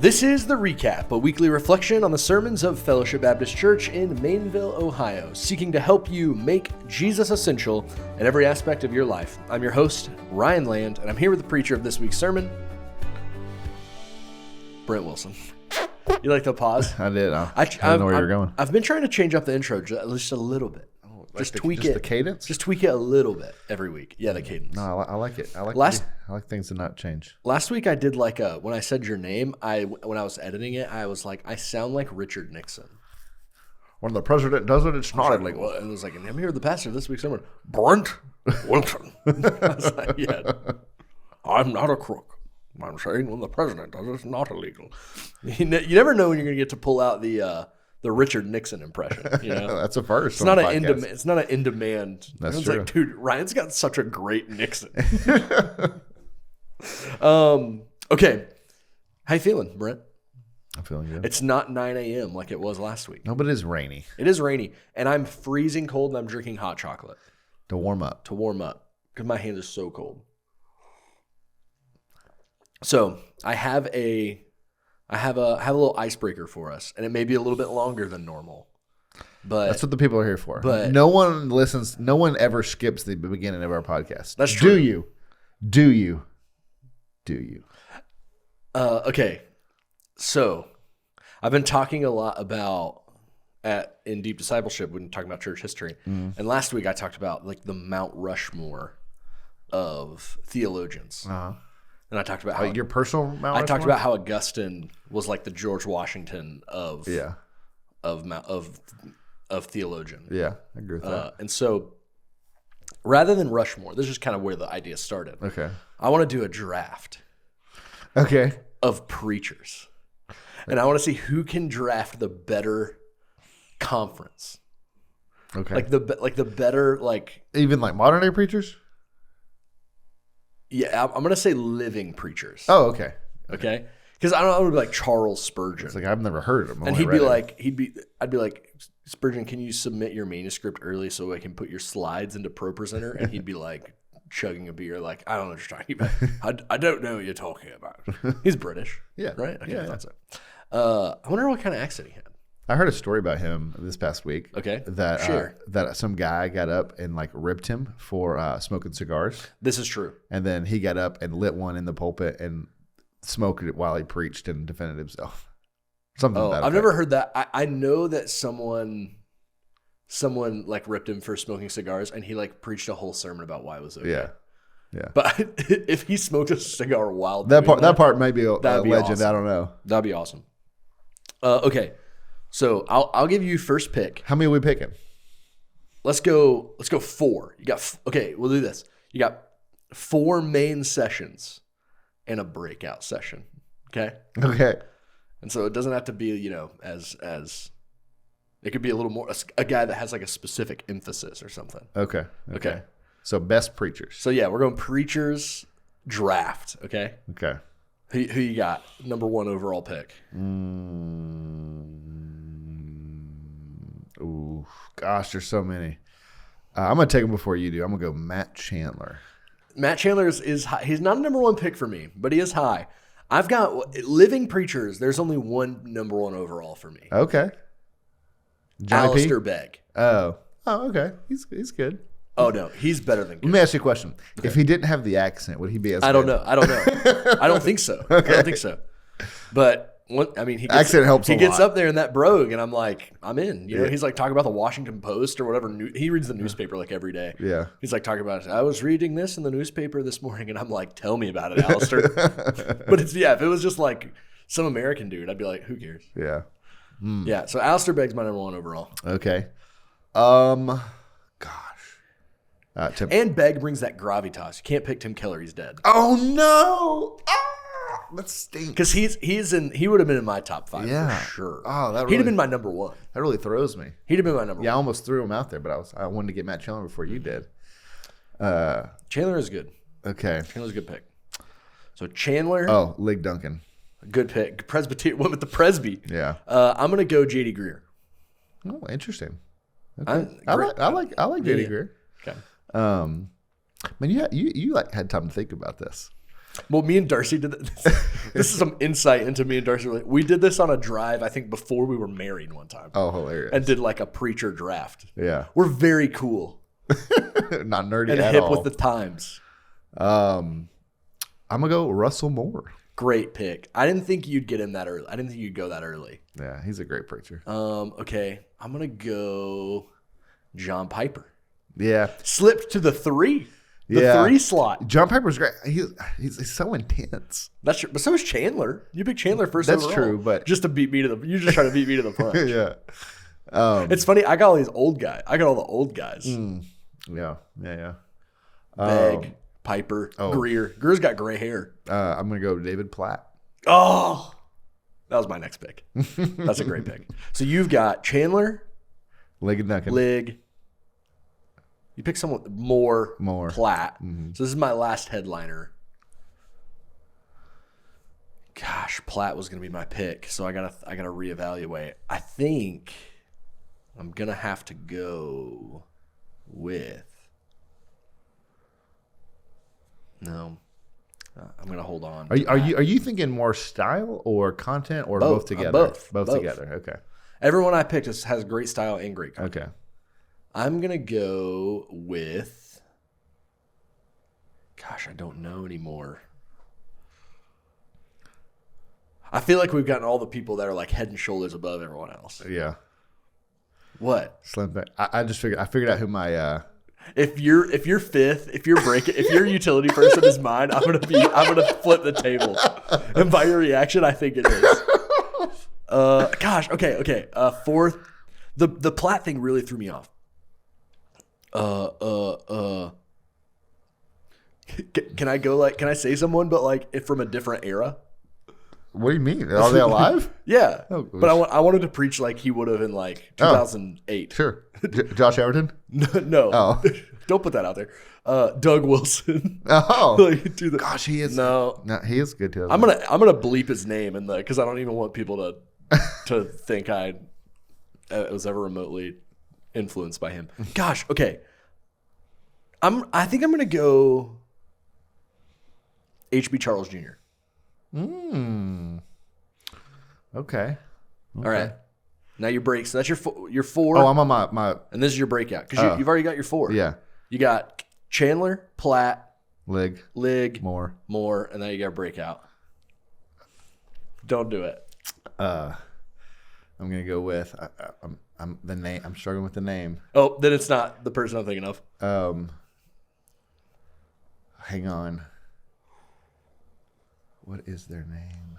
This is The Recap, a weekly reflection on the sermons of Fellowship Baptist Church in Maineville, Ohio, seeking to help you make Jesus essential in every aspect of your life. I'm your host, Ryan Land, and I'm here with the preacher of this week's sermon, Brent Wilson. You like the pause? I did. I didn't know where you were going. I've been trying to change up the intro just a little bit. Just tweak it. The cadence? Just tweak it a little bit every week. Yeah, the cadence. No, I like it. I like things to not change. Last week I did when I said your name, when I was editing it, I was like, I sound like Richard Nixon. When the president does it, it's not illegal. Well, and it was like, and I'm here with the pastor of this week's sermon, Brent Wilson. I was like, yeah, I'm not a crook. I'm saying when the president does it, it's not illegal. You never know when you're going to get to pull out the Richard Nixon impression. You know? That's a first. It's not an in demand. That's true. Like, dude, Ryan's got such a great Nixon. Okay, how you feeling, Brent? I'm feeling good. It's not 9 a.m. like it was last week. No, but it is rainy. It is rainy, and I'm freezing cold, and I'm drinking hot chocolate To warm up, because my hands are so cold. So I have a little icebreaker for us, and it may be a little bit longer than normal. But that's what the people are here for. But no one listens. No one ever skips the beginning of our podcast. That's true. Do you? Okay. So I've been talking a lot about in Deep Discipleship when talking about church history, and last week I talked about like the Mount Rushmore of theologians. Uh-huh. And I talked about how your personal Mount Rushmore? I talked about how Augustine was like the George Washington of theologian. Yeah, I agree with that. And so rather than Rushmore, this is kind of where the idea started. Okay. I want to do a draft. Okay. Of preachers. And I want to see who can draft the better conference. Okay. Like the better even like modern day preachers? Yeah, I'm going to say living preachers. Oh, okay. Okay? Because I would be like Charles Spurgeon. It's like I've never heard of him. And I'd be like, Spurgeon, can you submit your manuscript early so I can put your slides into ProPresenter? And he'd be like chugging a beer, like, I don't know what you're talking about. I don't know what you're talking about. He's British. Yeah. Right? Okay, yeah. That's it. I wonder what kind of accent he had. I heard a story about him this past week. Okay. That some guy got up and like ripped him for smoking cigars. This is true. And then he got up and lit one in the pulpit and smoked it while he preached and defended himself. Something like that. I've never heard that. I know that someone like ripped him for smoking cigars, and he like preached a whole sermon about why it was okay. Yeah. But if he smoked a cigar while that part may be a legend. Awesome. I don't know. That'd be awesome. Okay. So I'll give you first pick. How many are we picking? Let's go 4. We'll do this. You got 4 main sessions and a breakout session. Okay. Okay. And so it doesn't have to be, as it could be a little more a guy that has like a specific emphasis or something. Okay. So best preachers. So yeah, we're going preachers draft. Okay. Okay. Who you got? Number 1 overall pick. Ooh, gosh, there's so many. I'm going to take them before you do. I'm going to go Matt Chandler. Matt Chandler is high. He's not a number 1 pick for me, but he is high. I've got living preachers. There's only one number 1 overall for me. Okay. Alistair Begg. Oh, okay. He's good. Oh, no. He's better than good. Let me ask you a question. Okay. If he didn't have the accent, would he be as good? I don't know. I don't think so. Okay. I don't think so. But he accent helps. He gets up there in that brogue, and I'm like, I'm in. You know, he's like talking about the Washington Post or whatever. He reads the newspaper like every day. Yeah. He's like talking about it. I was reading this in the newspaper this morning, and I'm like, tell me about it, Alistair. But if it was just like some American dude, I'd be like, who cares? Yeah. Yeah. So Alistair Begg's my number 1 overall. Okay. Gosh. And Begg brings that gravitas. You can't pick Tim Keller. He's dead. Oh no. That stinks. Because he would have been in my top 5 for sure. Oh, he'd have been my number 1. That really throws me. He'd have been my number 1. Yeah, I almost threw him out there, but I wanted to get Matt Chandler before you did. Chandler is good. Okay. Chandler's a good pick. So Chandler. Oh, Lig Duncan. Good pick. Presbyterian went with the Presby. Yeah. I'm gonna go J.D. Greer. Oh, interesting. Okay. I like J.D. Greer. Okay. Man, you like had time to think about this. Well, me and Darcy did this. This is some insight into me and Darcy. We did this on a drive, I think, before we were married one time. Oh, hilarious. And did like a preacher draft. Yeah. We're very cool. Not nerdy and at hip all. with the times. I'm going to go Russell Moore. Great pick. I didn't think you'd get him that early. I didn't think you'd go that early. Yeah, he's a great preacher. Okay. I'm going to go John Piper. Yeah. Slipped to the 3. The 3 slot. John Piper's great. He's so intense. That's true. But so is Chandler. You picked Chandler first That's overall. true, but just to beat me to the you just try to beat me to the punch. yeah. It's funny, I got all these old guys. I got all the old guys. Yeah. Begg, Piper, Greer. Greer's got gray hair. I'm gonna go David Platt. Oh, that was my next pick. That's a great pick. So you've got Chandler, Lig and Duncan. Lig. You pick someone more. Platt. Mm-hmm. So this is my last headliner. Gosh, Platt was gonna be my pick, so I gotta reevaluate. I think I'm gonna have to go with. No, I'm gonna hold on. Are you thinking more style or content or both together? Both together. Okay. Everyone I picked has great style and great content. Okay. I'm gonna go with. Gosh, I don't know anymore. I feel like we've gotten all the people that are like head and shoulders above everyone else. Yeah. What? Slim Pick. I figured out who my. If your fifth, if your utility person is mine, I'm gonna flip the table. And by your reaction, I think it is. Gosh, okay. Fourth, the Platt thing really threw me off. Can I say someone, but like from a different era? What do you mean? Are they alive? Yeah, Oh, but I wanted to preach like he would have in like 2008. Sure. Josh Everton? No. Oh. Don't put that out there. Doug Wilson. Oh. Like, gosh, he is. No, he is good too. I'm gonna bleep his name in because I don't even want people to think I was ever remotely influenced by him. Gosh, okay. I think I'm gonna go HB Charles Jr. Okay. All right. Now your break. So that's your 4. Oh, I'm on my and this is your breakout because you've already got your 4. Yeah. You got Chandler, Platt, Lig, Moore, and then you got breakout. Don't do it. I'm gonna go with I'm the name. I'm struggling with the name. Oh, then it's not the person I'm thinking of. Hang on. What is their name?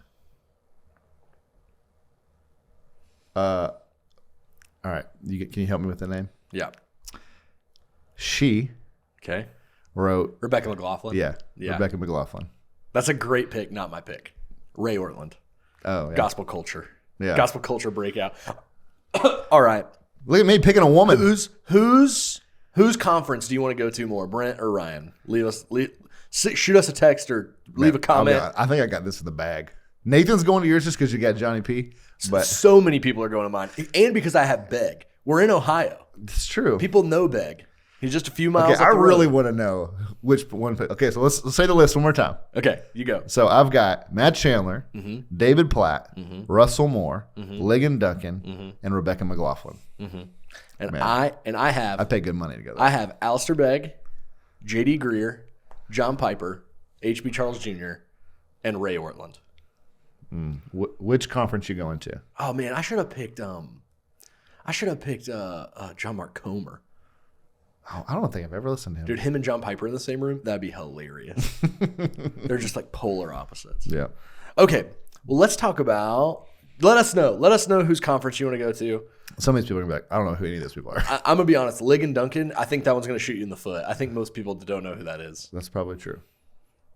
All right. Can you help me with the name? Yeah. She Okay. wrote Rebecca McLaughlin. Yeah. Yeah. Rebecca McLaughlin. That's a great pick, not my pick. Ray Ortland. Oh, yeah. Gospel culture. Yeah. Gospel culture breakout. All right. Look at me picking a woman. Whose conference do you want to go to more, Brent or Ryan? Shoot us a text or leave a comment. I think I got this in the bag. Nathan's going to yours just because you got Johnny P. But so many people are going to mine, and because I have Begg. We're in Ohio. it's true. People know Begg. He's just a few miles. Okay, up I the really road. want to know which one. Okay, so let's say the list one more time. Okay, you go. So I've got Matt Chandler, David Platt, Russell Moore, Ligon Duncan, and Rebecca McLaughlin. And Man. I have I pay good money to go there. I have Alistair Begg, J.D. Greer, John Piper, H.B. Charles Jr., and Ray Ortland. Which conference you going to? Oh man, I should have picked John Mark Comer. Oh, I don't think I've ever listened to him. Dude, him and John Piper in the same room, that'd be hilarious. They're just like polar opposites. Yeah. Okay, well let's talk about. Let us know whose conference you want to go to. Some of these people are going to be like, I don't know who any of those people are. I'm gonna be honest, Ligon Duncan. I think that one's gonna shoot you in the foot. I think most people don't know who that is. That's probably true.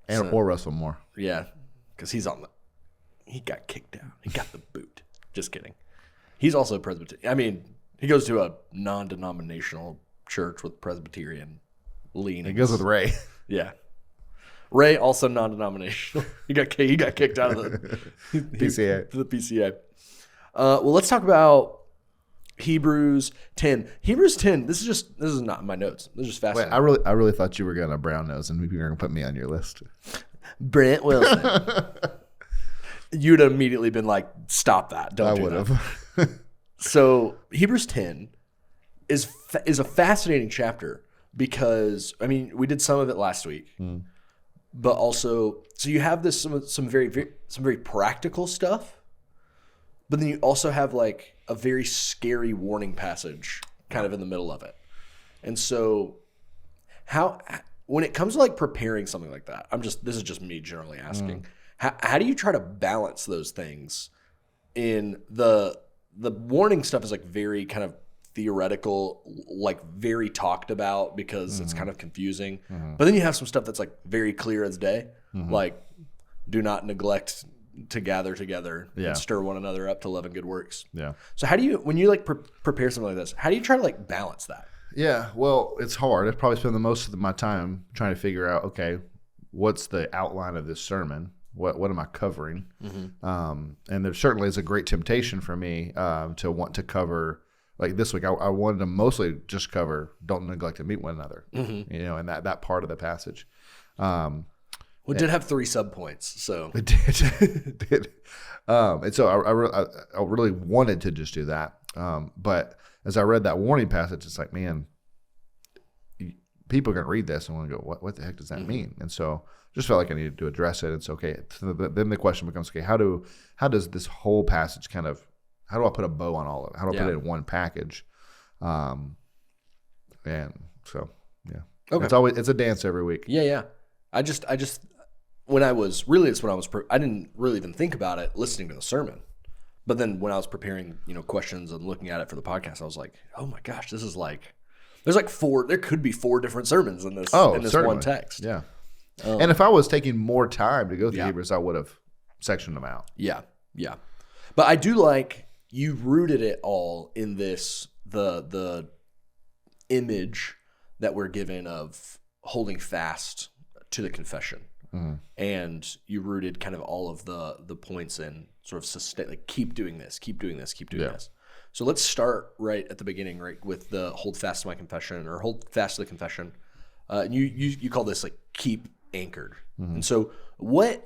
Or Russell Moore. Yeah, because he got kicked out. He got the boot. Just kidding. He's also Presbyterian. I mean, he goes to a non-denominational church with Presbyterian leanings. It goes with Ray. Yeah. Ray, also non-denominational. He got kicked out of the PCA. The PCA. Well, let's talk about Hebrews 10. Hebrews 10. This is not in my notes. This is just Wait, fascinating. I really thought you were going to brown nose and you were going to put me on your list. Brent Wilson. You'd have immediately been like, stop that. Don't do that. I would have. So Hebrews 10 is a fascinating chapter because, I mean, we did some of it last week, but also, so you have this some very practical stuff, but then you also have like a very scary warning passage kind of in the middle of it. And so when it comes to like preparing something like that, this is just me generally asking, how do you try to balance those things in the warning stuff is like very kind of theoretical, like very talked about because it's kind of confusing. But then you have some stuff that's like very clear as day, like do not neglect to gather together and stir one another up to love and good works. Yeah. So how do you, when you like prepare something like this, how do you try to like balance that? Yeah, well, it's hard. I probably spend the most of my time trying to figure out, okay, what's the outline of this sermon? What am I covering? And there certainly is a great temptation for me to want to cover, like this week, I wanted to mostly just cover don't neglect to meet one another, and that part of the passage. It did have 3 subpoints, so. It did. And so I really wanted to just do that. But as I read that warning passage, it's like, man, people are going to read this and want to go, what the heck does that mean? And so just felt like I needed to address it. It's okay. So then the question becomes, okay, how does this whole passage how do I put a bow on all of it? How do I put it in one package? And so, yeah. Okay. It's a dance every week. Yeah. I didn't really even think about it listening to the sermon. But then when I was preparing, questions and looking at it for the podcast, I was like, oh my gosh, this is like, there could be 4 different sermons in this one text. Yeah. And if I was taking more time to go through Hebrews, I would have sectioned them out. Yeah. But I do like you rooted it all in this, the image that we're given of holding fast to the confession. And you rooted kind of all of the points in sort of sustain, like keep doing this. So let's start right at the beginning, right, with the hold fast to my confession or hold fast to the confession. And you call this like keep anchored. And so when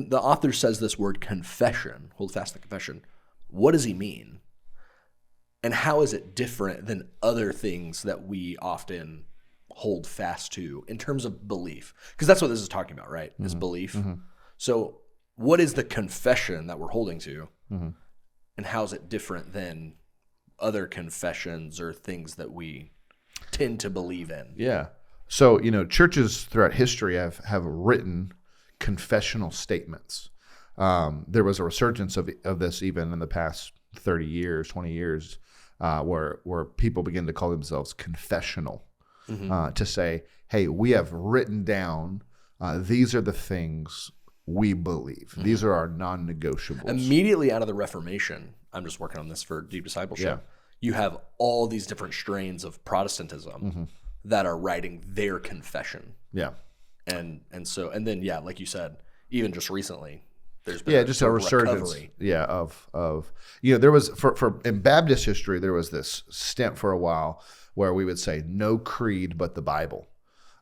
the author says this word confession, hold fast to the confession, what does he mean? And how is it different than other things that we often hold fast to in terms of belief? Because that's what this is talking about, right? Is belief. So what is the confession that we're holding to? And how is it different than other confessions or things that we tend to believe in? Yeah. So, churches throughout history have written confessional statements. There was a resurgence of this even in the past 30 years, 20 years, where people begin to call themselves confessional. To say, hey, we have written down, these are the things we believe. These are our non-negotiables. Immediately out of the Reformation, I'm just working on this for deep discipleship, you have all these different strains of Protestantism that are writing their confession. Yeah. And then, like you said, even just recently, there's been just a resurgence. Recovery. There was, in Baptist history, there was this stint for a while where we would say no creed but the Bible,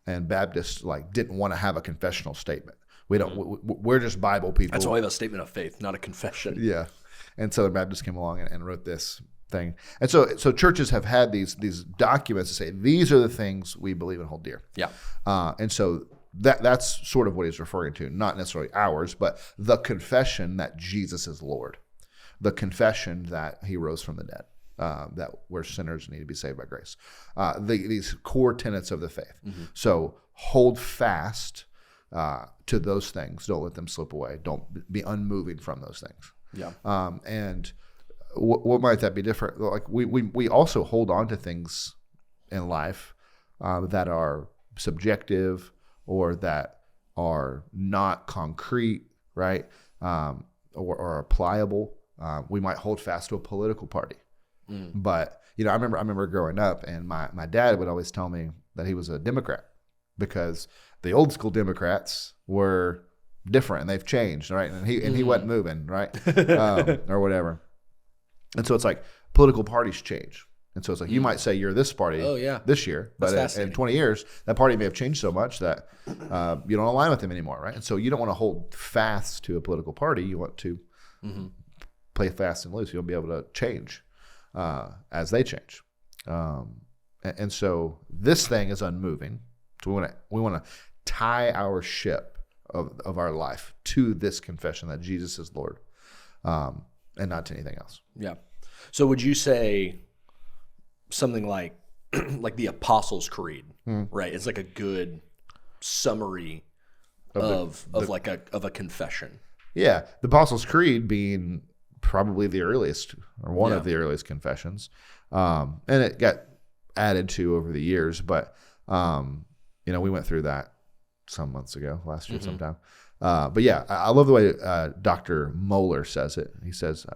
and Baptists didn't want to have a confessional statement. We don't. We're just Bible people. That's why we have a statement of faith, not a confession. Yeah, and Southern Baptists came along and wrote this thing, and so churches have had these documents to say these are the things we believe and hold dear. Yeah, and so that's sort of what he's referring to, not necessarily ours, but the confession that Jesus is Lord, the confession that He rose from the dead. That we're sinners need to be saved by grace. These core tenets of the faith. So hold fast to those things. Don't let them slip away. Don't be unmoving from those things. Yeah. And what might that be different? Like we also hold on to things in life that are subjective or that are not concrete, right? Or are pliable. We might hold fast to a political party. But I remember growing up, and my dad would always tell me that he was a Democrat because the old school Democrats were different and they've changed, right? And he wasn't moving, right, or whatever. And so it's like political parties change, And so it's like you might say you're this party this year, but in 20 years, that party may have changed so much that you don't align with them anymore, right? And so you don't want to hold fast to a political party. You want to play fast and loose. You'll be able to change as they change. And so this thing is unmoving. So we want to tie our ship of our life to this confession that Jesus is Lord, and not to anything else. Yeah. So would you say something like the Apostles' Creed, right? It's like a good summary of a confession. Yeah, the Apostles' Creed being probably the earliest or one of the earliest confessions, and it got added to over the years. But we went through that some months ago, last year sometime. But yeah, I love the way Dr. Moeller says it. He says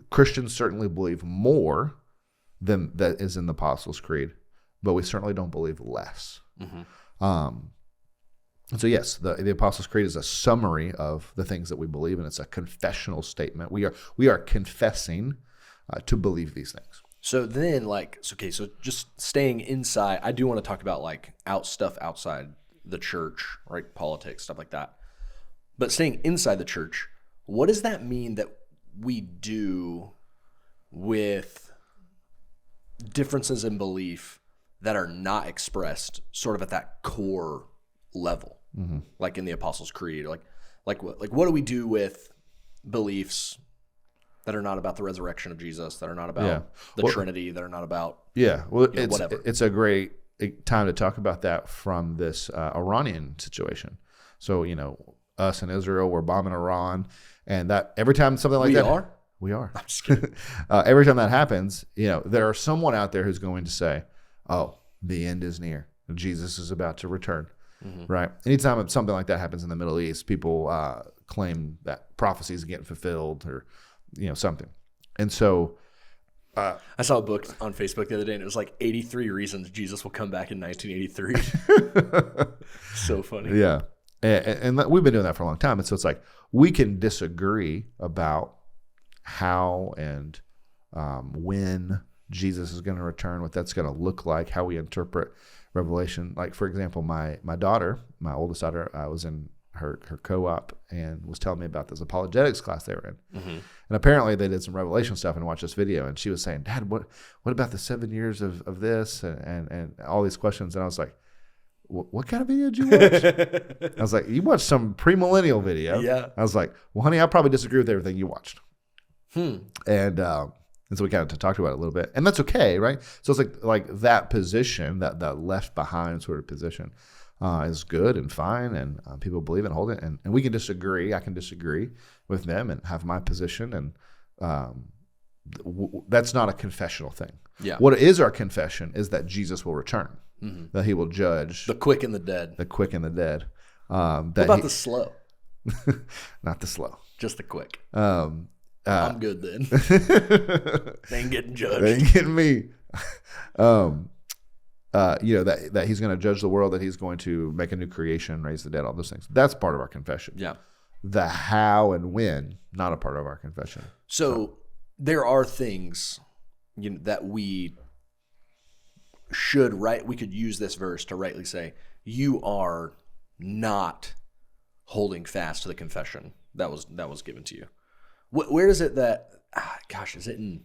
Christians certainly believe more than that is in the Apostles' Creed, but we certainly don't believe less. And so yes, the Apostles' Creed is a summary of the things that we believe, and it's a confessional statement. We are confessing to believe these things. So then, so just staying inside, I do want to talk about stuff outside the church, right? Politics, stuff like that. But staying inside the church, what does that mean that we do with differences in belief that are not expressed sort of at that core level, like in the Apostles' Creed? Like what do we do with beliefs that are not about the resurrection of Jesus, that are not about the Trinity, that are not about whatever? It's a great time to talk about that from this Iranian situation. So us in Israel, we're bombing Iran, and that every time something like we are. I'm just kidding. Every time that happens, there are someone out there who's going to say, "Oh, the end is near. Jesus is about to return." Right? Anytime something like that happens in the Middle East, people claim that prophecies are getting fulfilled, or something. And so, I saw a book on Facebook the other day, and it was 83 reasons Jesus will come back in 1983. So funny. Yeah. And we've been doing that for a long time. And so it's we can disagree about how and when Jesus is going to return, what that's going to look like, how we interpret Revelation. Like, for example, my oldest daughter, was in her co-op and was telling me about this apologetics class they were in. And apparently they did some Revelation stuff and watched this video. And she was saying, "Dad, what about the 7 years of this and all these questions?" And I was like, "What kind of video did you watch?" I was like, "You watched some premillennial video." Yeah. I was like, "Well, honey, I probably disagree with everything you watched." And so we kind of talked about it a little bit, and that's okay, right? So it's like that position, that left behind sort of position, is good and fine, and people believe it and hold it, and we can disagree. I can disagree with them and have my position, and that's not a confessional thing. Yeah. What is our confession is that Jesus will return, that he will judge the quick and the dead. What about the slow? Not the slow, just the quick. I'm good then. They ain't getting judged. They ain't getting me. That he's going to judge the world, that he's going to make a new creation, raise the dead, all those things. That's part of our confession. Yeah. The how and when, not a part of our confession. So there are things that we could use this verse to rightly say, you are not holding fast to the confession that was given to you. Where is it that, is it in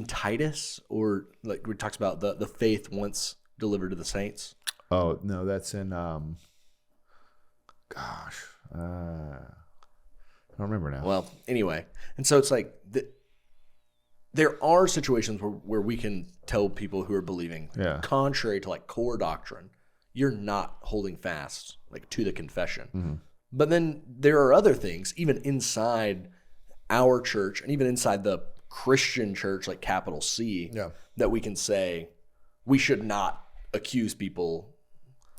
Titus, or like we talked about the faith once delivered to the saints? Oh, no, that's in, I don't remember now. Well, anyway, and so it's there are situations where we can tell people who are believing, contrary to core doctrine, you're not holding fast to the confession. But then there are other things, even inside our church and even inside the Christian church, like capital C, that we can say we should not accuse people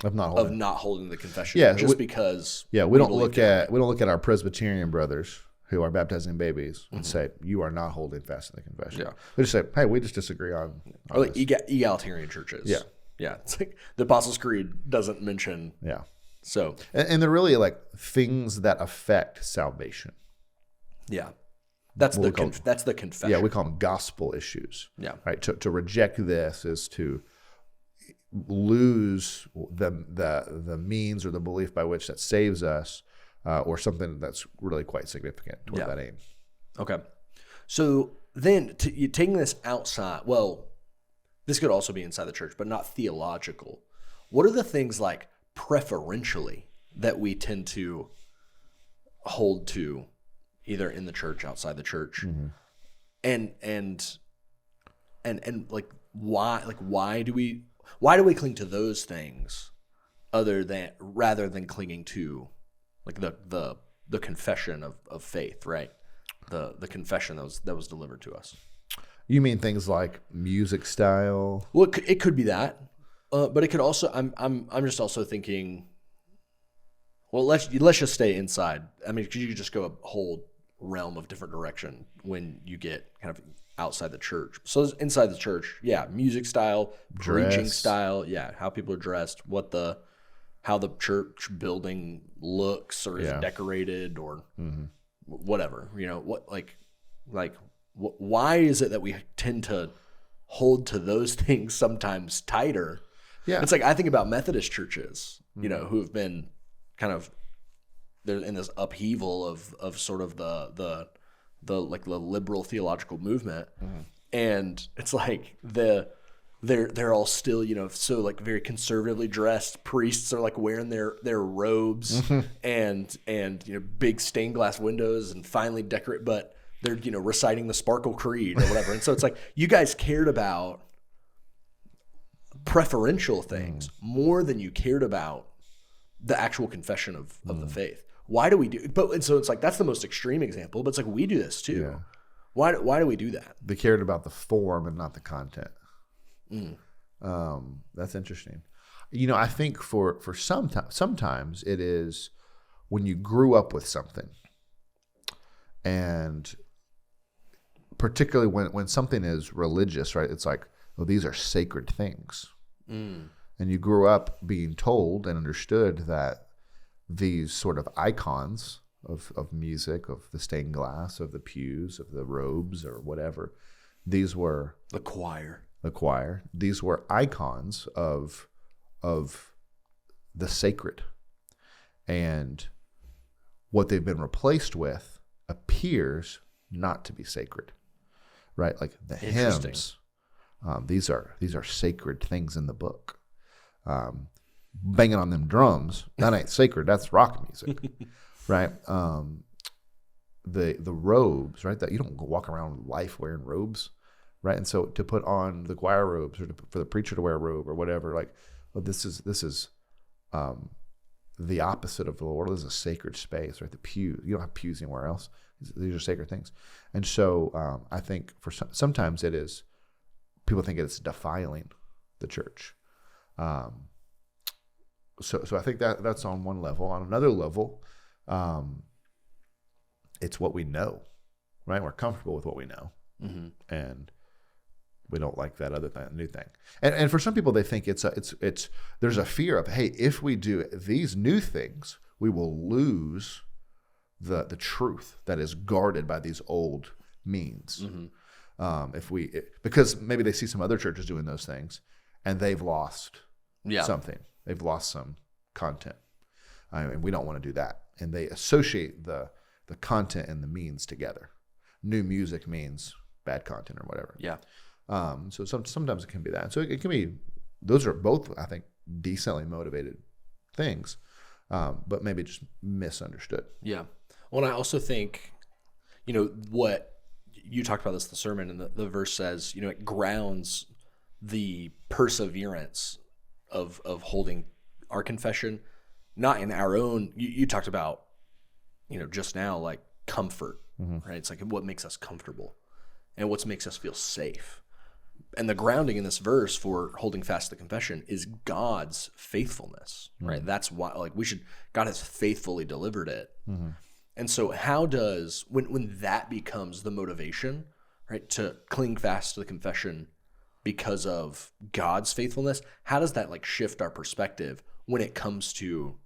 of not holding the confession, because we don't look at our Presbyterian brothers who are baptizing babies and say you are not holding fast to the confession. Yeah. We just say, hey, we just disagree on or egalitarian churches. Yeah. It's the Apostles' Creed doesn't mention. Yeah. So and they're really things that affect salvation. Yeah. That's the confession. Yeah, we call them gospel issues. Yeah. Right. To reject this is to lose the means or the belief by which that saves us, or something that's really quite significant toward that aim. Okay. So then you taking this outside, well, this could also be inside the church, but not theological. What are the things like preferentially that we tend to hold to either in the church, outside the church? Mm-hmm. And like why do we cling to those things rather than clinging to like the confession of faith, right? The confession that was delivered to us. You mean things like music style? Well, it could be that, but it could also. I'm just also thinking. Well, let's just stay inside. I mean, because you could just go a whole realm of different direction when you get kind of outside the church. So inside the church, yeah, music style, preaching style, yeah, how people are dressed, how the church building looks or is decorated or whatever. You know what, why is it that we tend to hold to those things sometimes tighter? Yeah, it's like I think about Methodist churches, you know, who have been kind of they're in this upheaval of sort of the liberal theological movement, and it's like they're all still, you know, so like very conservatively dressed. Priests are like wearing their robes and you know, big stained glass windows and finely decorate, but they're, you know, reciting the Sparkle Creed or whatever. And so it's like you guys cared about preferential things more than you cared about the actual confession of the faith. Why do we do? And so it's like that's the most extreme example, but it's like we do this too. Yeah. Why do we do that? They cared about the form and not the content. That's interesting. You know, I think for sometimes it is when you grew up with something, and particularly when something is religious, right? It's like, oh, these are sacred things, and you grew up being told and understood that these sort of icons of music, of the stained glass, of the pews, of the robes, or whatever, these were the choir. These were icons of the sacred, and what they've been replaced with appears not to be sacred, right? Like the hymns, these are sacred things in the book. Banging on them drums, that ain't sacred. That's rock music, right? The robes, right? That you don't walk around life wearing robes, right? And so to put on the choir robes, or for the preacher to wear a robe or whatever, like, well, this is the opposite of the Lord. This is a sacred space, right? The pews, you don't have pews anywhere else. These are sacred things, and so I think for sometimes it is people think it's defiling the church. So I think that's on one level. On another level, it's what we know, right? We're comfortable with what we know, and we don't like that new thing. And for some people, they think it's there's a fear of, hey, if we do these new things, we will lose the truth that is guarded by these old means. Because maybe they see some other churches doing those things, and they've lost something. They've lost some content, and we don't want to do that. And they associate the content and the means together. New music means bad content or whatever. Yeah. So sometimes it can be that. So it can be. Those are both, I think, decently motivated things, but maybe just misunderstood. Yeah. Well, and I also think, you know, what you talked about this in the sermon, and the verse says, you know, it grounds the perseverance of holding our confession, not in our own. You talked about, you know, just now, like comfort, right? It's like what makes us comfortable and what makes us feel safe. And the grounding in this verse for holding fast the confession is God's faithfulness, right? That's why, like, God has faithfully delivered it. And so how does, when that becomes the motivation, right, to cling fast to the confession because of God's faithfulness, how does that like shift our perspective when it comes to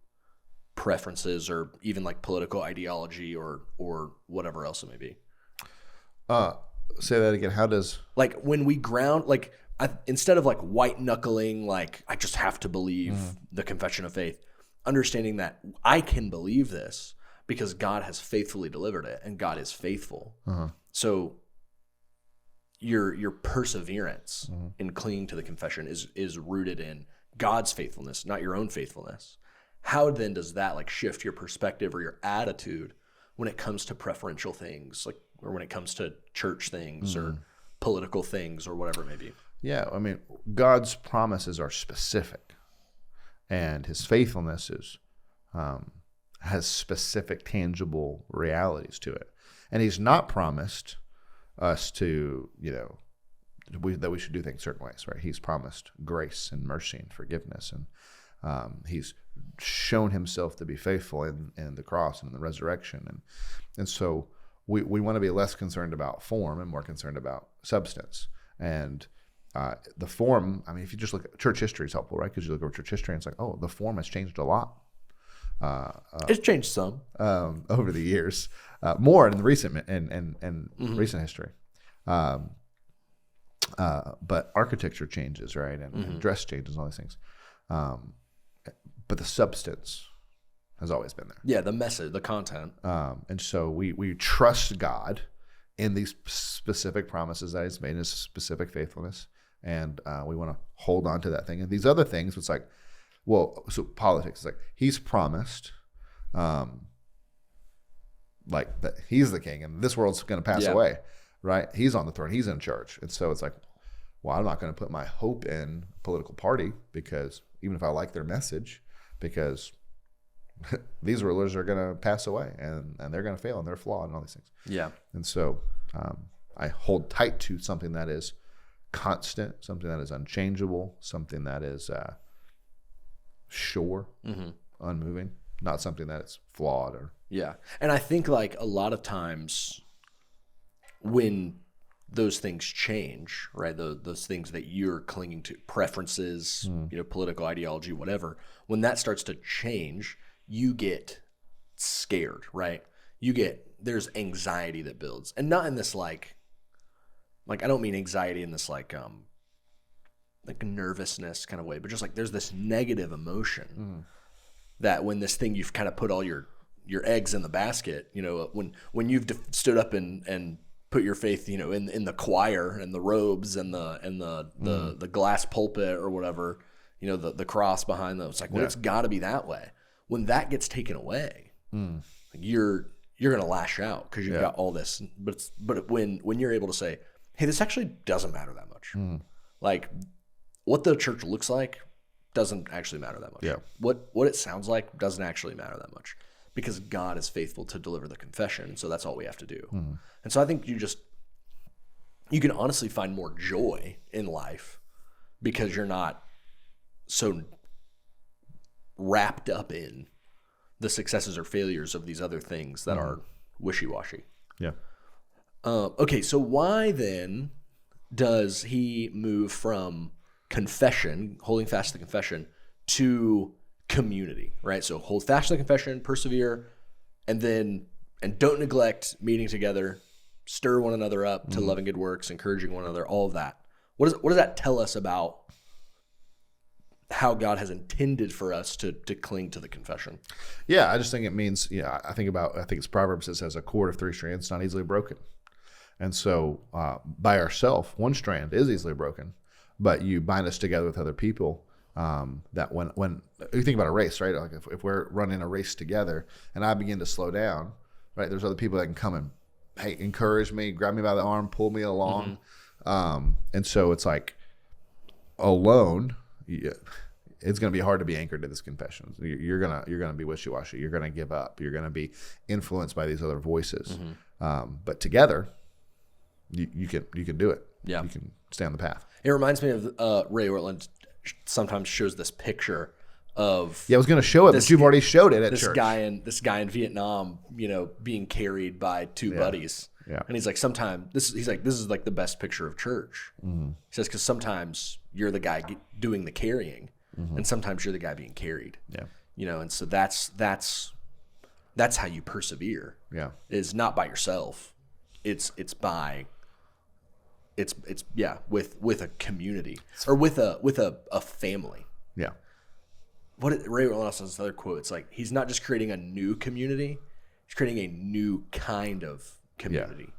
preferences or even like political ideology or whatever else it may be? Say that again. How does like when we ground like instead of like white knuckling like I just have to believe the confession of faith, understanding that I can believe this because God has faithfully delivered it and God is faithful. So your perseverance in clinging to the confession is rooted in God's faithfulness, not your own faithfulness. How then does that like shift your perspective or your attitude when it comes to preferential things, like or when it comes to church things or political things or whatever it may be? Yeah, I mean, God's promises are specific, and His faithfulness has specific, tangible realities to it. And He's not promised us to, that we should do things certain ways, right? He's promised grace and mercy and forgiveness, and He's shown Himself to be faithful in the cross and in the resurrection, and so we want to be less concerned about form and more concerned about substance. And the form, I mean, if you just look at church history, is helpful, right? Because you look over church history and it's like, oh, the form has changed a lot. It's changed some over the years, more in the recent recent history. But architecture changes, right? And dress changes and all these things. But the substance has always been there. Yeah, the message, the content. And so we trust God in these specific promises that He's made, in His specific faithfulness. And we want to hold on to that thing. And these other things, it's like, well, so politics is like, He's promised like that He's the king and this world's going to pass away, right? He's on the throne. He's in charge. And so it's like, well, I'm not going to put my hope in a political party because even if I like their message, because these rulers are going to pass away and they're going to fail and they're flawed and all these things. Yeah. And so I hold tight to something that is constant, something that is unchangeable, something that is sure, unmoving, not something that's flawed or. Yeah. And I think like a lot of times when those things change, right? Those things that you're clinging to, preferences, political ideology, whatever, when that starts to change, you get scared, right? There's anxiety that builds, and not in this like I don't mean anxiety in this like nervousness kind of way, but just like there's this negative emotion that when this thing you've kind of put all your eggs in the basket, when you've stood up and put your faith, in the choir and the robes and the glass pulpit or whatever, the cross behind them. It's like, well, it's got to be that way. When that gets taken away, you're going to lash out because you've got all this. But when you're able to say, hey, this actually doesn't matter that much. Like what the church looks like doesn't actually matter that much. Yeah. What it sounds like doesn't actually matter that much because God is faithful to deliver the confession. So that's all we have to do. And so I think you can honestly find more joy in life because you're not so wrapped up in the successes or failures of these other things that are wishy-washy. Yeah. Okay, so why then does he move from confession, holding fast to the confession, to community, right? So hold fast to the confession, persevere, and don't neglect meeting together, stir one another up to loving good works, encouraging one another, all of that. What does that tell us about how God has intended for us to cling to the confession? Yeah, I just think it means, I think it's Proverbs that says a cord of 3 strands not easily broken. And so by ourselves, one strand is easily broken, but you bind us together with other people. That when you think about a race, right? Like if we're running a race together and I begin to slow down, right? There's other people that can come and, hey, encourage me, grab me by the arm, pull me along. And so it's like alone, it's going to be hard to be anchored to this confession. You're gonna be wishy-washy. You're going to give up. You're going to be influenced by these other voices. But together, you can do it. Yeah, you can stay on the path. It reminds me of Ray Ortland. Sometimes shows this picture of I was going to show it, but you've already showed it at this church. This guy in Vietnam, being carried by 2 buddies. Yeah. And he's like, this is like the best picture of church. He says, because sometimes you're the guy doing the carrying, and sometimes you're the guy being carried. Yeah. And so that's how you persevere. Yeah. Is not by yourself. it's with a community or with a family. Yeah. Ray Williams has this other quote. It's like he's not just creating a new community, he's creating a new kind of community.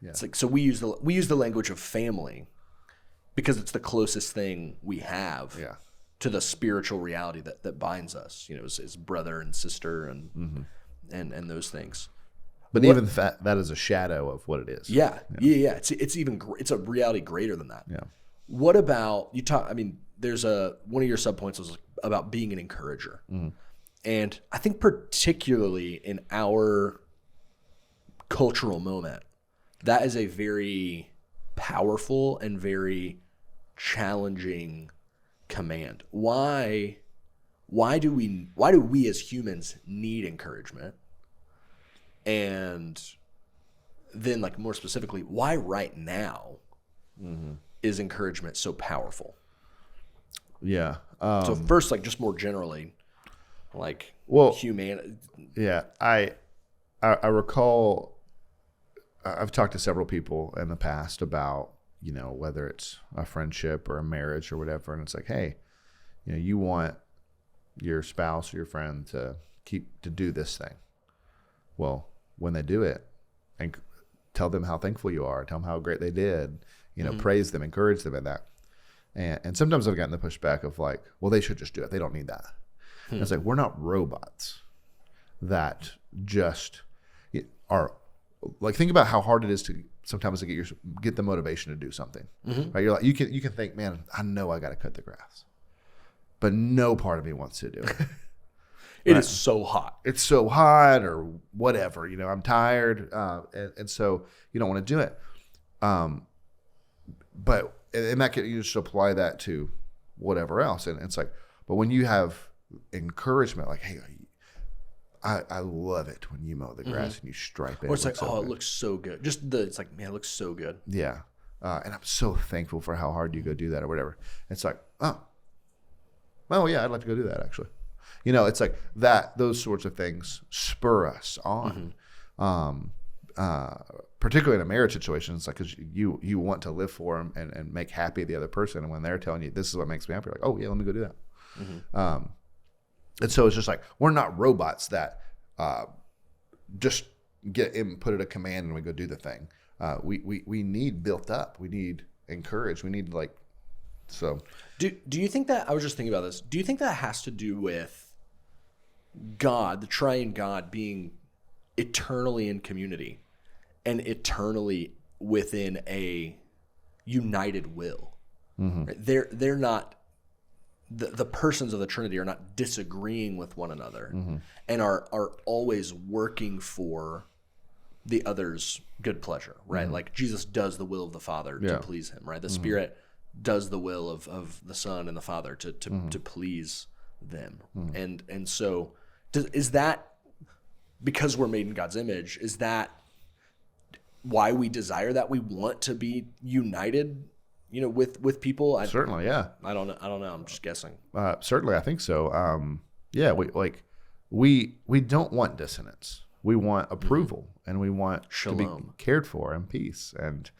Yeah. It's like, so we use the language of family because it's the closest thing we have to the spiritual reality that binds us. You know, as brother and sister and those things. But even that is a shadow of what it is. Yeah. It's a reality greater than that. Yeah. What about you talk? I mean, there's one of your subpoints was about being an encourager, and I think particularly in our cultural moment, that is a very powerful and very challenging command. Why do we as humans need encouragement? And then, like, more specifically, why right now is encouragement so powerful? Yeah. So first, like, just more generally, like, humanity. Yeah. I recall I've talked to several people in the past about, you know, whether it's a friendship or a marriage or whatever, and it's like, hey, you know, you want your spouse or your friend to do this thing. Well, when they do it, and tell them how thankful you are, tell them how great they did, you know, praise them, encourage them in that. And sometimes I've gotten the pushback of like, well, they should just do it. They don't need that. And it's like, we're not robots that just are like, think about how hard it is to sometimes to get the motivation to do something. Right? You're like, you can think, man, I know I got to cut the grass, but no part of me wants to do it. It is so hot. It's so hot or whatever, you know, I'm tired. And so you don't want to do it. But in that case, you just apply that to whatever else. And it's like, but when you have encouragement, like, hey, I love it when you mow the grass and you stripe it. Or it's like, it looks so good. It's like, man, it looks so good. Yeah. And I'm so thankful for how hard you go do that or whatever. It's like, well, yeah, I'd like to go do that actually. You know, it's like that, those sorts of things spur us on. Particularly in a marriage situation, it's like, because you want to live for them and make happy the other person. And when they're telling you, this is what makes me happy, you're like, oh yeah, let me go do that. And so it's just like, we're not robots that just get inputted a command and we go do the thing. We need built up. We need encouraged. We need like, so. Do you think that, I was just thinking about this, do you think that has to do with God, the triune God, being eternally in community and eternally within a united will? Right? They're not, the persons of the Trinity are not disagreeing with one another and are always working for the other's good pleasure, right? Like Jesus does the will of the Father to please him, right? The Spirit does the will of the Son and the Father to please them. And so is that, because we're made in God's image, is that why we desire that? We want to be united, you know, with people? Certainly, yeah. I don't know. I'm just guessing. Certainly, I think so. Yeah, we don't want dissonance. We want approval, and we want Shalom. To be cared for and peace, and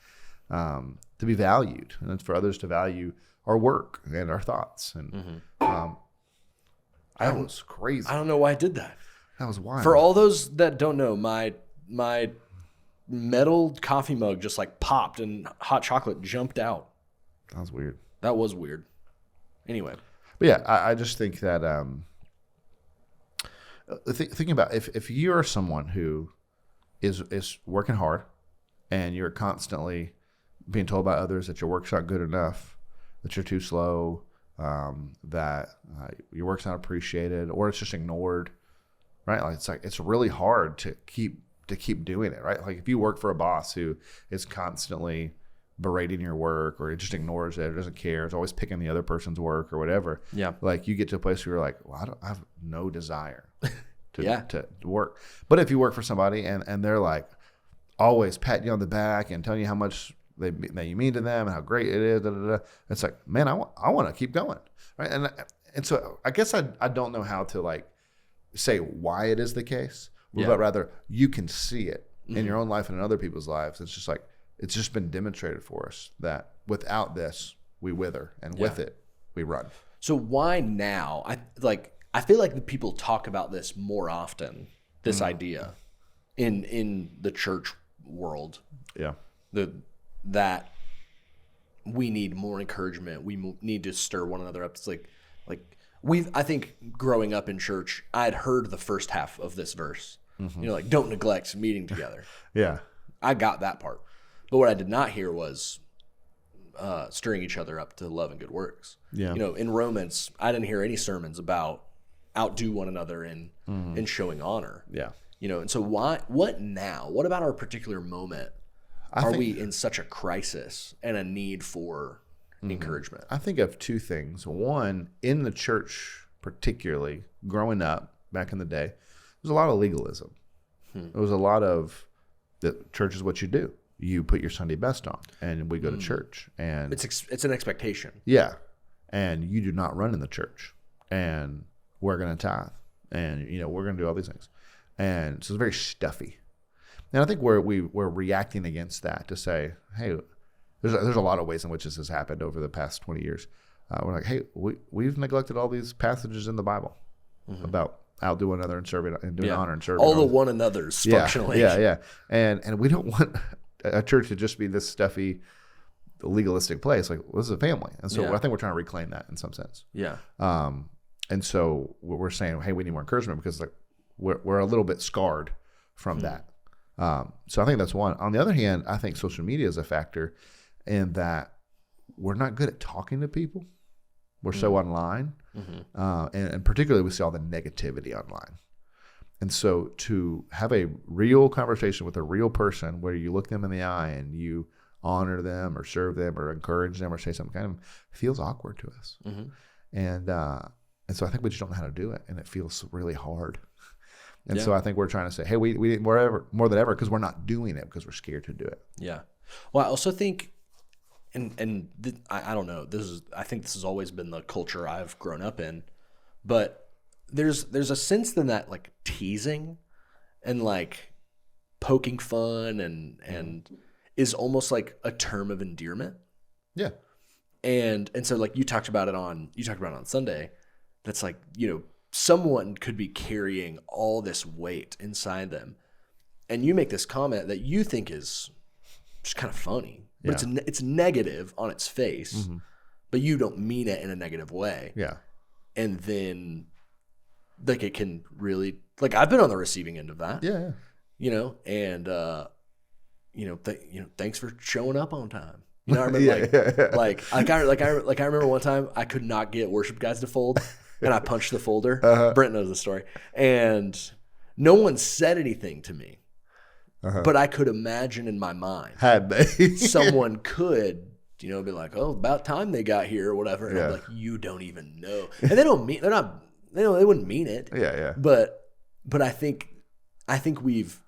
to be valued, and it's for others to value our work and our thoughts. And that was crazy. I don't know why I did that. That was wild. For all those that don't know, my metal coffee mug just like popped and hot chocolate jumped out. That was weird. That was weird. Anyway. But yeah, I just think that thinking about if you are someone who is working hard and you're constantly being told by others that your work's not good enough, that you're too slow, that your work's not appreciated, or it's just ignored, right? Like it's really hard to keep doing it, right? Like if you work for a boss who is constantly berating your work, or it just ignores it, or doesn't care, is always picking the other person's work or whatever. Yeah. Like you get to a place where you're like, well, I have no desire to work. But if you work for somebody and they're like always patting you on the back and telling you how much that you mean to them and how great it is, it's like, man, I want to keep going, right? And so I guess I don't know how to like say why it is the case, but rather you can see it in your own life and in other people's lives. It's just like, it's just been demonstrated for us that without this, we wither, and with it, we run. So why now? I feel like the people talk about this more often, this idea in the church world. Yeah. That we need more encouragement. We need to stir one another up. It's like I think growing up in church, I'd heard the first half of this verse. Like, don't neglect meeting together. Yeah. I got that part. But what I did not hear was stirring each other up to love and good works. Yeah. In Romans, I didn't hear any sermons about outdo one another in showing honor. Yeah. And so what now? What about our particular moment are we in such a crisis and a need for encouragement? I think of two things. One, in the church, particularly growing up back in the day, there was a lot of legalism. There was a lot of the church is what you do. You put your Sunday best on, and we go to church, and it's an expectation. Yeah, and you do not run in the church, and we're going to tithe, and we're going to do all these things, and so it's very stuffy. And I think we're reacting against that to say, hey, there's a lot of ways in which this has happened over the past 20 years. We're like, hey, we've neglected all these passages in the Bible about outdo one another and serving and doing honor and serving all the one another's functionally. Yeah. And we don't want a church to just be this stuffy, legalistic place. Like, this is a family, and so I think we're trying to reclaim that in some sense. Yeah. And so we're saying, hey, we need more encouragement because we're a little bit scarred from that. So I think that's one. On the other hand, I think social media is a factor in that we're not good at talking to people. We're so online, and particularly we see all the negativity online. And so to have a real conversation with a real person where you look them in the eye and you honor them or serve them or encourage them or say something kind of feels awkward to us. And so I think we just don't know how to do it, and it feels really hard. And so I think we're trying to say, hey, we need more than ever because we're not doing it because we're scared to do it. Yeah. Well, I also think, I don't know, I think this has always been the culture I've grown up in, but there's a sense in that like teasing and like poking fun and is almost like a term of endearment. Yeah. And so like you talked about it on Sunday. That's like, someone could be carrying all this weight inside them, and you make this comment that you think is just kind of funny, but it's negative on its face, but you don't mean it in a negative way. Yeah. And then like it can really, like, I've been on the receiving end of that. Yeah. And thanks for showing up on time. I remember I remember one time I could not get worship guides to fold. And I punched the folder. Brent knows the story. And no one said anything to me. But I could imagine in my mind. Had they? Someone could, be like, oh, about time they got here or whatever. And I'm like, you don't even know. And they wouldn't mean it. Yeah. But I think we've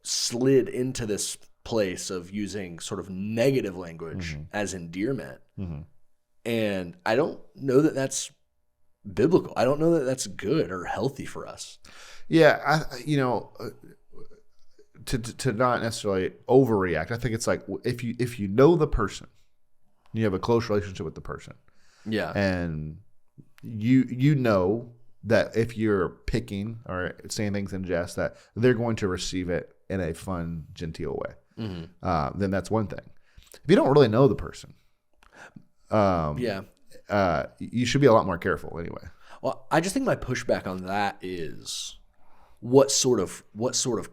slid into this place of using sort of negative language as endearment. And I don't know that that's biblical. I don't know that that's good or healthy for us. Yeah, to not necessarily overreact. I think it's like if you know the person, you have a close relationship with the person. Yeah. And you know that if you're picking or saying things in jest, that they're going to receive it in a fun, genteel way. Then that's one thing. If you don't really know the person, you should be a lot more careful anyway. Well, I just think my pushback on that is what sort of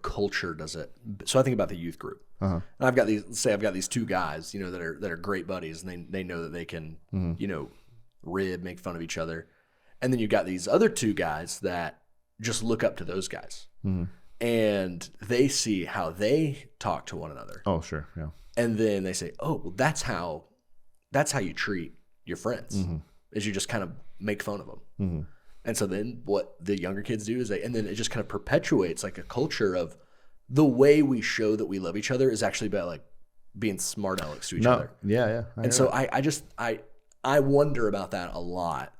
culture does it? So I think about the youth group. And I've got these two guys, that are great buddies, and they know that they can, rib, make fun of each other. And then you've got these other two guys that just look up to those guys. And they see how they talk to one another. Oh, sure. Yeah. And then they say, oh, well, that's how you treat your friends, is you just kind of make fun of them. And so then what the younger kids do is and then it just kind of perpetuates like a culture of the way we show that we love each other is actually by like being smart alecks to each other. Yeah. And so I wonder about that a lot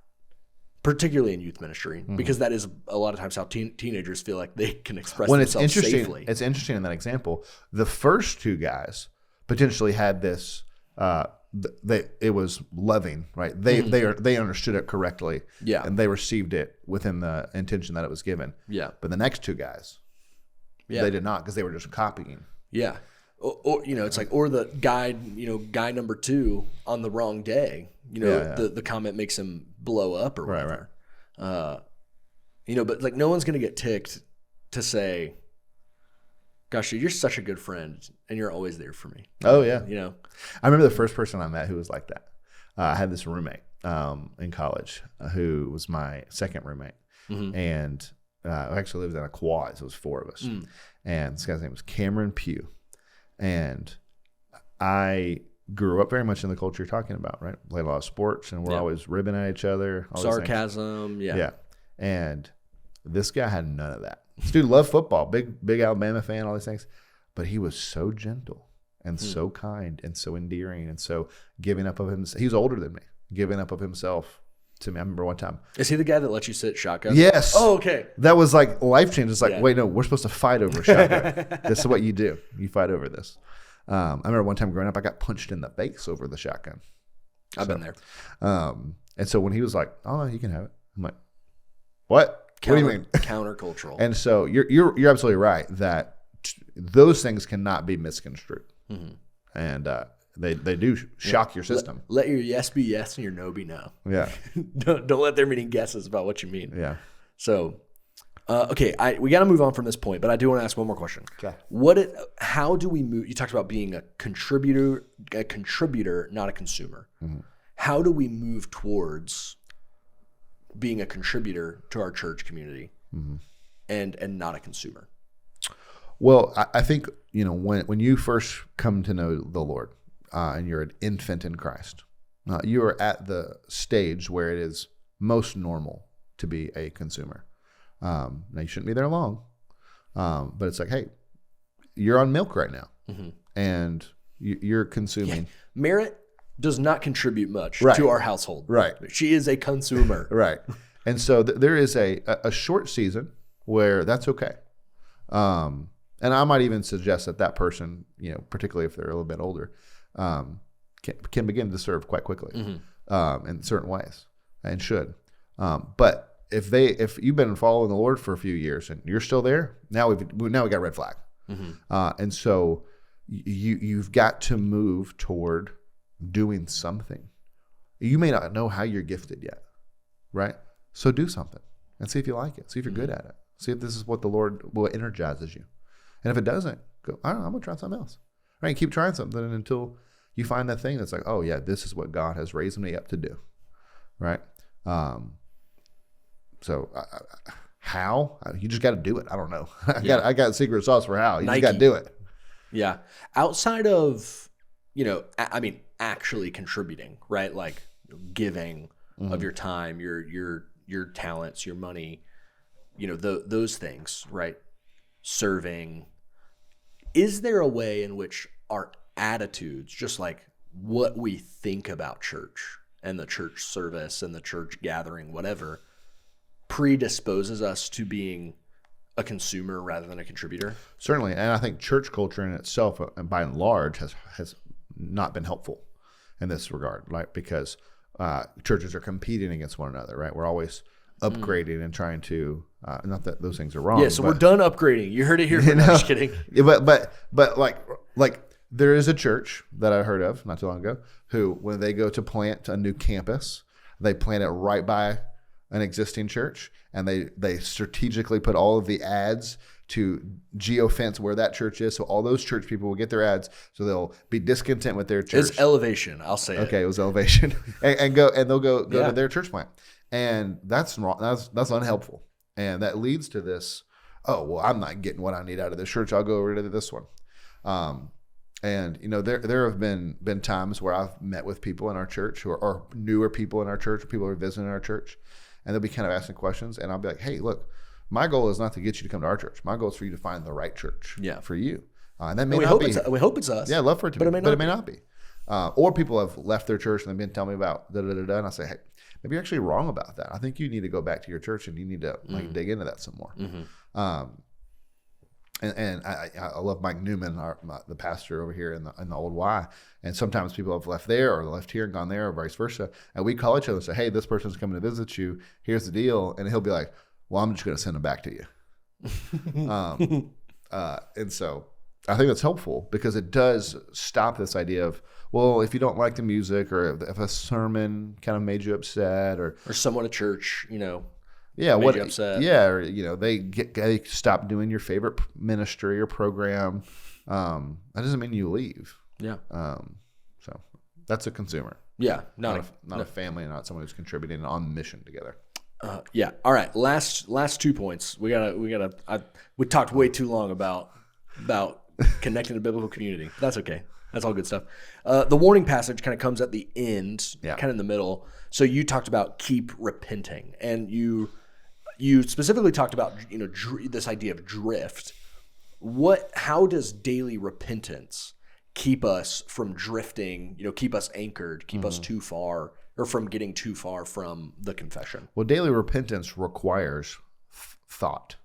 particularly in youth ministry, because that is a lot of times how teenagers feel like they can express When themselves safely. It's interesting in that example. The first two guys potentially had this. It was loving, right? They understood it correctly, and they received it within the intention that it was given. Yeah, but the next two guys, they did not, because they were just copying. Yeah, or it's like, or the guy, guy number 2 on the wrong day, the comment makes him blow up or whatever. Right. But like no one's gonna get ticked to say, gosh, you're such a good friend, and you're always there for me. Oh, yeah. I remember the first person I met who was like that. I had this roommate in college who was my second roommate. And I actually lived in a quad, so it was 4 of us. And this guy's name was Cameron Pugh. And I grew up very much in the culture you're talking about, right? Played a lot of sports, and we're always ribbing at each other. Sarcasm, Yeah. And this guy had none of that. This dude loved football, big Alabama fan, all these things. But he was so gentle and so kind and so endearing and so giving up of himself. He was older than me, giving up of himself to me. I remember one time. Is he the guy that lets you sit shotgun? Yes. Oh, okay. That was like life changing. It's like, wait, no, we're supposed to fight over shotgun. This is what you do. You fight over this. I remember one time growing up, I got punched in the face over the shotgun. I've been there. And so when he was like, "Oh, you can have it," I'm like, "What? What do you mean?" Countercultural. And so you're absolutely right that those things cannot be misconstrued, and they do shock your system. Let your yes be yes and your no be no. Yeah. don't let there be any guesses about what you mean. Yeah. So, okay, we got to move on from this point, but I do want to ask one more question. Okay. How do we move? You talked about being a contributor, not a consumer. How do we move towards being a contributor to our church community and not a consumer? Well, I think, when you first come to know the Lord and you're an infant in Christ, you are at the stage where it is most normal to be a consumer. Now, you shouldn't be there long, but it's like, hey, you're on milk right now, and you're consuming. Yeah. Merritt does not contribute much to our household. Right. She is a consumer. Right. And so there is a short season where that's okay. And I might even suggest that person, particularly if they're a little bit older, can begin to serve quite quickly in certain ways, and should. But if you've been following the Lord for a few years and you're still there, now we got a red flag. And so you've got to move toward doing something. You may not know how you're gifted yet, right? So do something and see if you like it. See if you're good at it. See if this is what the Lord will energizes you. And if it doesn't, go, I don't know, I'm going to try something else. Right? Keep trying something until you find that thing that's like, oh yeah, this is what God has raised me up to do. Right? So how? You just got to do it. I don't know. I got secret sauce for how. You just got to do it. Yeah. Outside of, actually contributing, right? Like giving of your time, your talents, your money, those things, right? Serving. Is there a way in which our attitudes, just like what we think about church and the church service and the church gathering, whatever, predisposes us to being a consumer rather than a contributor? Certainly. And I think church culture in itself, by and large, has not been helpful in this regard, right? Because churches are competing against one another, right? We're always upgrading and trying to, not that those things are wrong. Yeah, so we're done upgrading. You heard it here. No, just kidding. Yeah, but like there is a church that I heard of not too long ago who, when they go to plant a new campus, they plant it right by an existing church, and they strategically put all of the ads to geofence where that church is, so all those church people will get their ads, so they'll be discontent with their church. It's elevation, I'll say. Okay, it was elevation, and they'll go to their church plant, and that's wrong. That's unhelpful, and that leads to this. Oh well, I'm not getting what I need out of this church. I'll go over to this one. And there have been times where I've met with people in our church who are newer people in our church, people who are visiting our church, and they'll be kind of asking questions, and I'll be like, hey, look. My goal is not to get you to come to our church. My goal is for you to find the right church for you. And that may not be. We hope it's us. Yeah, I'd love for it to be. But it may not be. Or people have left their church and they've been telling me about da-da-da-da. And I say, hey, maybe you're actually wrong about that. I think you need to go back to your church and you need to like dig into that some more. And I love Mike Newman, the pastor over here in the Old Y. And sometimes people have left there or left here and gone there or vice versa. And we call each other and say, hey, this person's coming to visit you. Here's the deal. And he'll be like, well, I'm just going to send them back to you. And so I think that's helpful because it does stop this idea of, well, if you don't like the music or if a sermon kind of made you upset or someone at church, yeah, made you upset. Yeah, or they stop doing your favorite ministry or program. That doesn't mean you leave. Yeah. So that's a consumer. Yeah, not a family, not someone who's contributing on mission together. Yeah. All right. Last 2 points. We talked way too long about connecting to biblical community. That's okay. That's all good stuff. The warning passage kind of comes at the end, kind of in the middle. So you talked about keep repenting, and you specifically talked about this idea of drift. How does daily repentance keep us from drifting? Keep us anchored, keep us too far, or from getting too far from the confession? Well, daily repentance requires thought.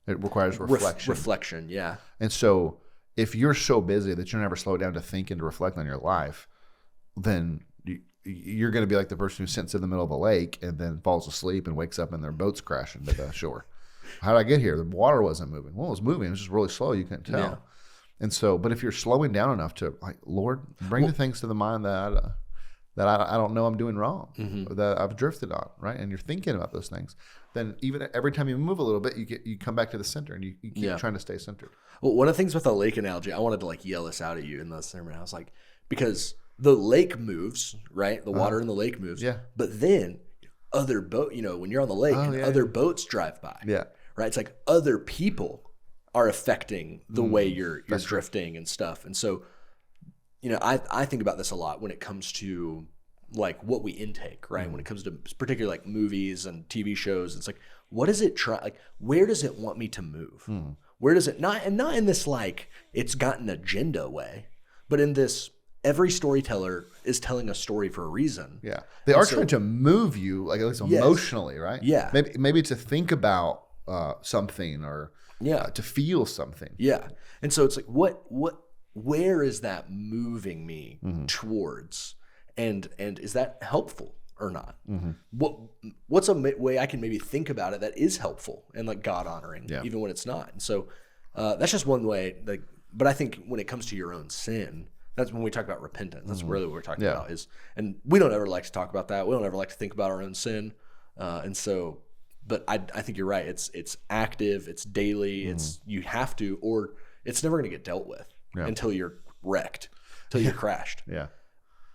It requires reflection. Reflection, yeah. And so if you're so busy that you never slow down to think and to reflect on your life, then you're going to be like the person who sits in the middle of a lake and then falls asleep and wakes up and their boat's crashing to the shore. How did I get here? The water wasn't moving. Well, it was moving. It was just really slow. You couldn't tell. Yeah. And so, but if you're slowing down enough to like, Lord, bring the things to the mind that I don't know I'm doing wrong, or that I've drifted on, right? And you're thinking about those things. Then even every time you move a little bit, you come back to the center and you keep trying to stay centered. Well, one of the things with the lake analogy, I wanted to like yell this out at you in the sermon. I was like, because the lake moves, right? The water in the lake moves. Yeah. But then other boat, when you're on the lake, other boats drive by. Yeah. Right. It's like other people are affecting the way you're drifting and stuff. And so, I think about this a lot when it comes to like what we intake, right? When it comes to particularly like movies and TV shows, it's like, what does it try? Like, where does it want me to move? Where does it not in this, like it's got an agenda way, but in this, every storyteller is telling a story for a reason. Yeah. They are trying to move you, like at least emotionally, right? Yeah. Maybe to think about something or to feel something. Yeah. And so it's like, where is that moving me towards? And is that helpful or not? What's a way I can maybe think about it that is helpful and like God honoring, even when it's not? And so that's just one way. Like, but I think when it comes to your own sin, that's when we talk about repentance. That's really what we're talking about and we don't ever like to talk about that. We don't ever like to think about our own sin. And so, but I think you're right. It's active. It's daily. It's, you have to, or it's never going to get dealt with until you're wrecked, until you're crashed. Yeah.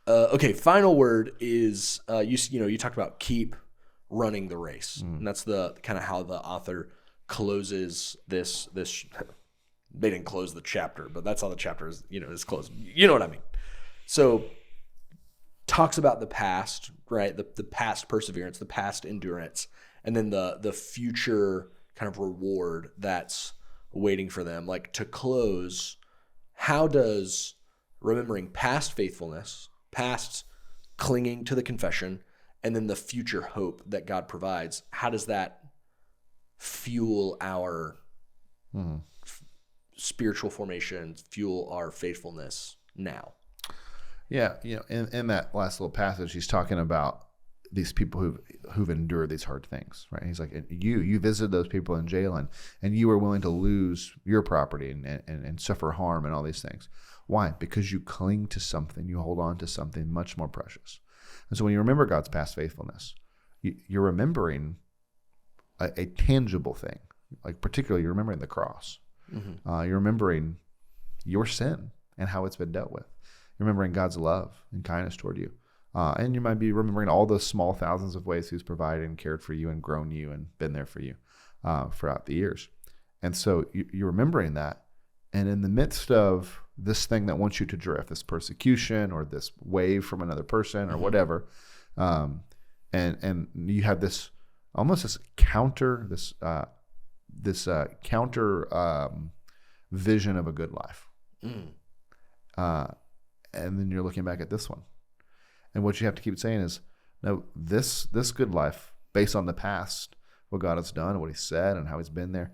Okay. Final word is, you talked about keep running the race. And that's the kind of how the author closes this, they didn't close the chapter, but that's how the chapter is, is closed. You know what I mean? So talks about the past, right? The past perseverance, the past endurance, and then the future kind of reward that's waiting for them. Like to close, how does remembering past faithfulness, past clinging to the confession, and then the future hope that God provides, how does that fuel our spiritual formation, fuel our faithfulness now? Yeah, in that last little passage, he's talking about these people who've endured these hard things, right? He's like, you visited those people in jail, and you were willing to lose your property and suffer harm and all these things. Why? Because you cling to something, you hold on to something much more precious. And so when you remember God's past faithfulness, you're remembering a tangible thing, like particularly you're remembering the cross. You're remembering your sin and how it's been dealt with. You're remembering God's love and kindness toward you. And you might be remembering all those small thousands of ways he's provided and cared for you and grown you and been there for you throughout the years. And so you're remembering that. And in the midst of this thing that wants you to drift, this persecution or this wave from another person or whatever, and you have this almost this counter vision of a good life. And then you're looking back at this one. And what you have to keep saying is, No, this good life, based on the past, what God has done, what He said, and how He's been there,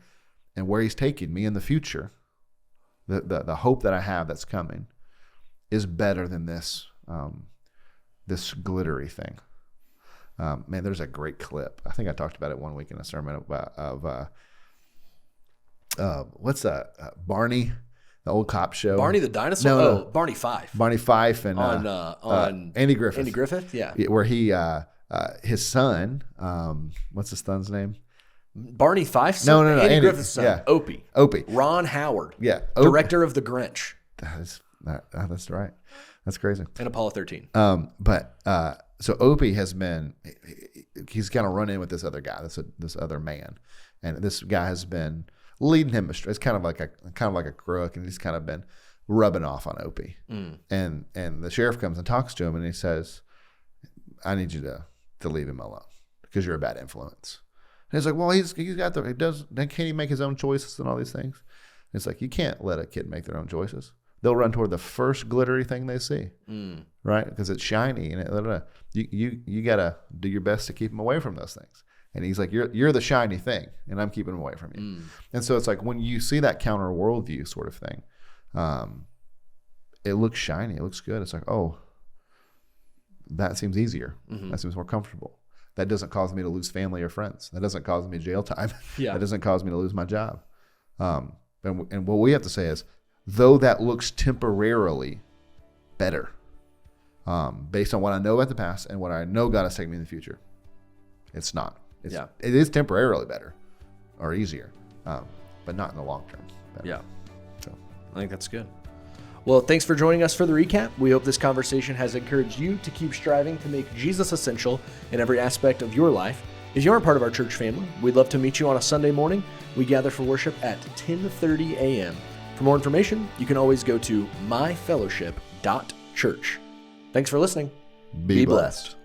and where He's taking me in the future, the hope that I have that's coming, is better than this this glittery thing. Man, there's a great clip. I think I talked about it one week in a sermon of what's that? Barney, the old cop show. Barney the dinosaur? No. Barney Fife. Barney Fife and on Andy Griffith. Andy Griffith, yeah. Where he his son, what's his son's name? Barney Fife's son? No. Andy Griffith's son. Yeah. Opie. Ron Howard. Yeah. Director of The Grinch. That's right. That's crazy. And Apollo 13. So Opie has been, he's kind of run in with this other guy, this other man, and this guy has been leading him astray. It's kind of like a crook, and he's kind of been rubbing off on Opie. And the sheriff comes and talks to him, and he says, "I need you to leave him alone because you're a bad influence." And he's like, "Well, can't he make his own choices and all these things?" And it's like, you can't let a kid make their own choices. They'll run toward the first glittery thing they see, right? Because it's shiny, and you gotta do your best to keep them away from those things. And he's like, you're the shiny thing, and I'm keeping them away from you. And so it's like when you see that counter worldview sort of thing, it looks shiny, it looks good. It's like, oh, that seems easier. That seems more comfortable. That doesn't cause me to lose family or friends. That doesn't cause me jail time. That doesn't cause me to lose my job. And what we have to say is, though that looks temporarily better, based on what I know about the past and what I know God is taking me in the future, it's not. It is temporarily better or easier, but not in the long term. Better. Yeah. So I think that's good. Well, thanks for joining us for the recap. We hope this conversation has encouraged you to keep striving to make Jesus essential in every aspect of your life. If you aren't part of our church family, we'd love to meet you on a Sunday morning. We gather for worship at 10:30 a.m. For more information, you can always go to myfellowship.church. Thanks for listening. Be blessed.